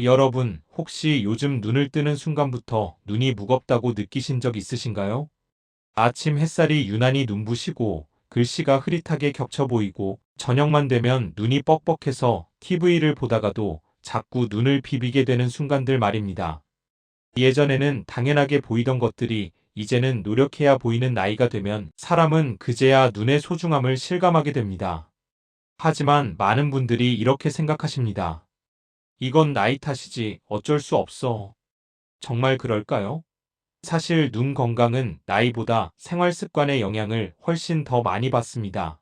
여러분, 혹시 요즘 눈을 뜨는 순간부터 눈이 무겁다고 느끼신 적 있으신가요? 아침 햇살이 유난히 눈부시고 글씨가 흐릿하게 겹쳐 보이고 저녁만 되면 눈이 뻑뻑해서 TV를 보다가도 자꾸 눈을 비비게 되는 순간들 말입니다. 예전에는 당연하게 보이던 것들이 이제는 노력해야 보이는 나이가 되면 사람은 그제야 눈의 소중함을 실감하게 됩니다. 하지만 많은 분들이 이렇게 생각하십니다. 이건 나이 탓이지 어쩔 수 없어. 정말 그럴까요? 사실 눈 건강은 나이보다 생활 습관의 영향을 훨씬 더 많이 받습니다.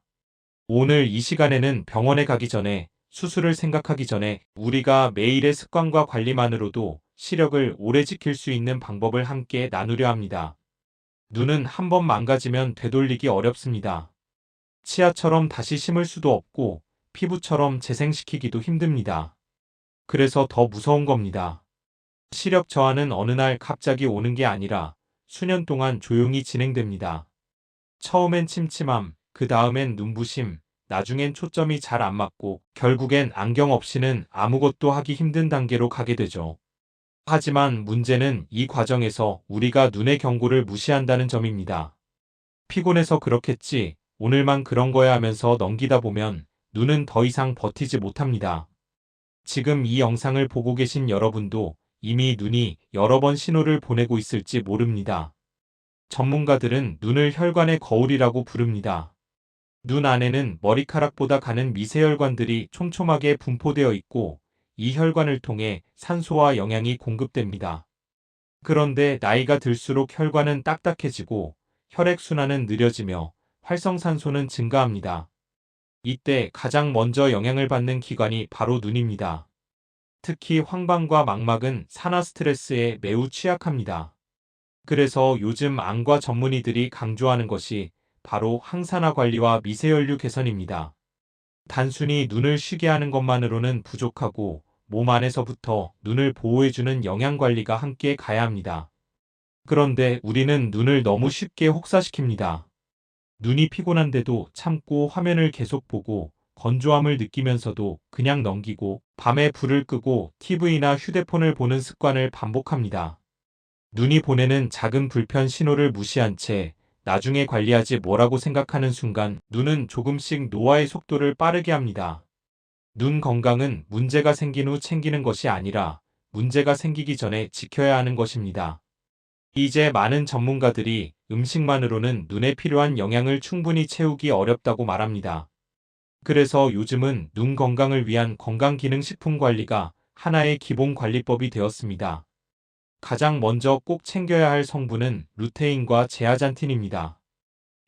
오늘 이 시간에는 병원에 가기 전에, 수술을 생각하기 전에 우리가 매일의 습관과 관리만으로도 시력을 오래 지킬 수 있는 방법을 함께 나누려 합니다. 눈은 한 번 망가지면 되돌리기 어렵습니다. 치아처럼 다시 심을 수도 없고 피부처럼 재생시키기도 힘듭니다. 그래서 더 무서운 겁니다. 시력 저하는 어느 날 갑자기 오는 게 아니라 수년 동안 조용히 진행됩니다. 처음엔 침침함, 그 다음엔 눈부심, 나중엔 초점이 잘 안 맞고 결국엔 안경 없이는 아무것도 하기 힘든 단계로 가게 되죠. 하지만 문제는 이 과정에서 우리가 눈의 경고를 무시한다는 점입니다. 피곤해서 그렇겠지, 오늘만 그런 거야 하면서 넘기다 보면 눈은 더 이상 버티지 못합니다. 지금 이 영상을 보고 계신 여러분도 이미 눈이 여러 번 신호를 보내고 있을지 모릅니다. 전문가들은 눈을 혈관의 거울이라고 부릅니다. 눈 안에는 머리카락보다 가는 미세혈관들이 촘촘하게 분포되어 있고 이 혈관을 통해 산소와 영양이 공급됩니다. 그런데 나이가 들수록 혈관은 딱딱해지고 혈액순환은 느려지며 활성산소는 증가합니다. 이때 가장 먼저 영향을 받는 기관이 바로 눈입니다. 특히 황반과 망막은 산화 스트레스에 매우 취약합니다. 그래서 요즘 안과 전문의들이 강조하는 것이 바로 항산화 관리와 미세혈류 개선입니다. 단순히 눈을 쉬게 하는 것만으로는 부족하고 몸 안에서부터 눈을 보호해주는 영양 관리가 함께 가야 합니다. 그런데 우리는 눈을 너무 쉽게 혹사시킵니다. 눈이 피곤한데도 참고 화면을 계속 보고 건조함을 느끼면서도 그냥 넘기고 밤에 불을 끄고 TV나 휴대폰을 보는 습관을 반복합니다. 눈이 보내는 작은 불편 신호를 무시한 채 나중에 관리하지 뭐라고 생각하는 순간 눈은 조금씩 노화의 속도를 빠르게 합니다. 눈 건강은 문제가 생긴 후 챙기는 것이 아니라 문제가 생기기 전에 지켜야 하는 것입니다. 이제 많은 전문가들이 음식만으로는 눈에 필요한 영양을 충분히 채우기 어렵다고 말합니다. 그래서 요즘은 눈 건강을 위한 건강기능식품 관리가 하나의 기본 관리법이 되었습니다. 가장 먼저 꼭 챙겨야 할 성분은 루테인과 제아잔틴입니다.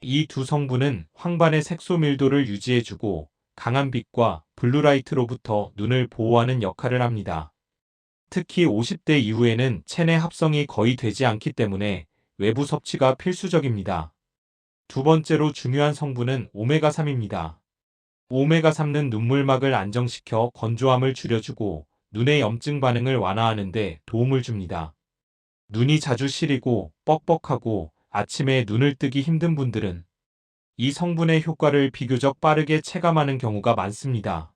이 두 성분은 황반의 색소 밀도를 유지해주고 강한 빛과 블루라이트로부터 눈을 보호하는 역할을 합니다. 특히 50대 이후에는 체내 합성이 거의 되지 않기 때문에 외부 섭취가 필수적입니다. 두 번째로 중요한 성분은 오메가3입니다. 오메가3는 눈물막을 안정시켜 건조함을 줄여주고 눈의 염증 반응을 완화하는 데 도움을 줍니다. 눈이 자주 시리고 뻑뻑하고 아침에 눈을 뜨기 힘든 분들은 이 성분의 효과를 비교적 빠르게 체감하는 경우가 많습니다.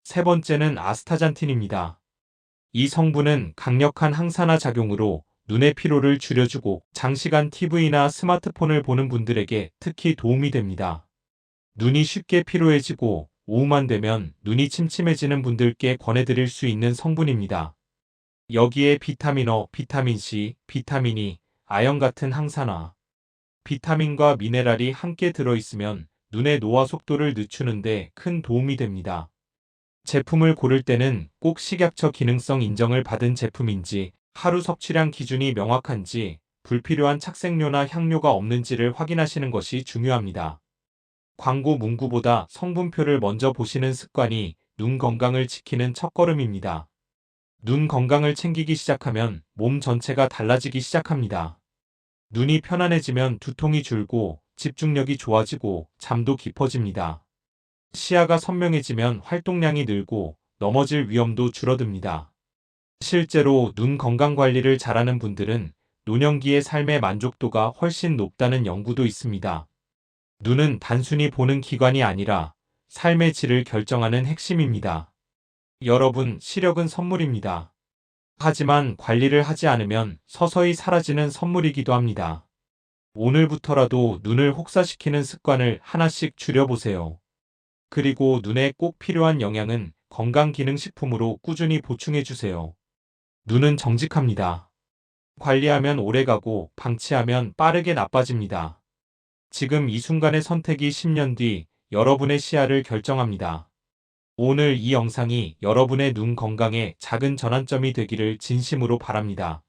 세 번째는 아스타잔틴입니다. 이 성분은 강력한 항산화 작용으로 눈의 피로를 줄여주고 장시간 TV나 스마트폰을 보는 분들에게 특히 도움이 됩니다. 눈이 쉽게 피로해지고 오후만 되면 눈이 침침해지는 분들께 권해드릴 수 있는 성분입니다. 여기에 비타민 O, 비타민 C, 비타민 E, 아연 같은 항산화, 비타민과 미네랄이 함께 들어있으면 눈의 노화 속도를 늦추는데 큰 도움이 됩니다. 제품을 고를 때는 꼭 식약처 기능성 인정을 받은 제품인지, 하루 섭취량 기준이 명확한지, 불필요한 착색료나 향료가 없는지를 확인하시는 것이 중요합니다. 광고 문구보다 성분표를 먼저 보시는 습관이 눈 건강을 지키는 첫걸음입니다. 눈 건강을 챙기기 시작하면 몸 전체가 달라지기 시작합니다. 눈이 편안해지면 두통이 줄고 집중력이 좋아지고 잠도 깊어집니다. 시야가 선명해지면 활동량이 늘고 넘어질 위험도 줄어듭니다. 실제로 눈 건강 관리를 잘하는 분들은 노년기의 삶의 만족도가 훨씬 높다는 연구도 있습니다. 눈은 단순히 보는 기관이 아니라 삶의 질을 결정하는 핵심입니다. 여러분, 시력은 선물입니다. 하지만 관리를 하지 않으면 서서히 사라지는 선물이기도 합니다. 오늘부터라도 눈을 혹사시키는 습관을 하나씩 줄여보세요. 그리고 눈에 꼭 필요한 영양은 건강기능식품으로 꾸준히 보충해주세요. 눈은 정직합니다. 관리하면 오래가고 방치하면 빠르게 나빠집니다. 지금 이 순간의 선택이 10년 뒤 여러분의 시야를 결정합니다. 오늘 이 영상이 여러분의 눈 건강에 작은 전환점이 되기를 진심으로 바랍니다.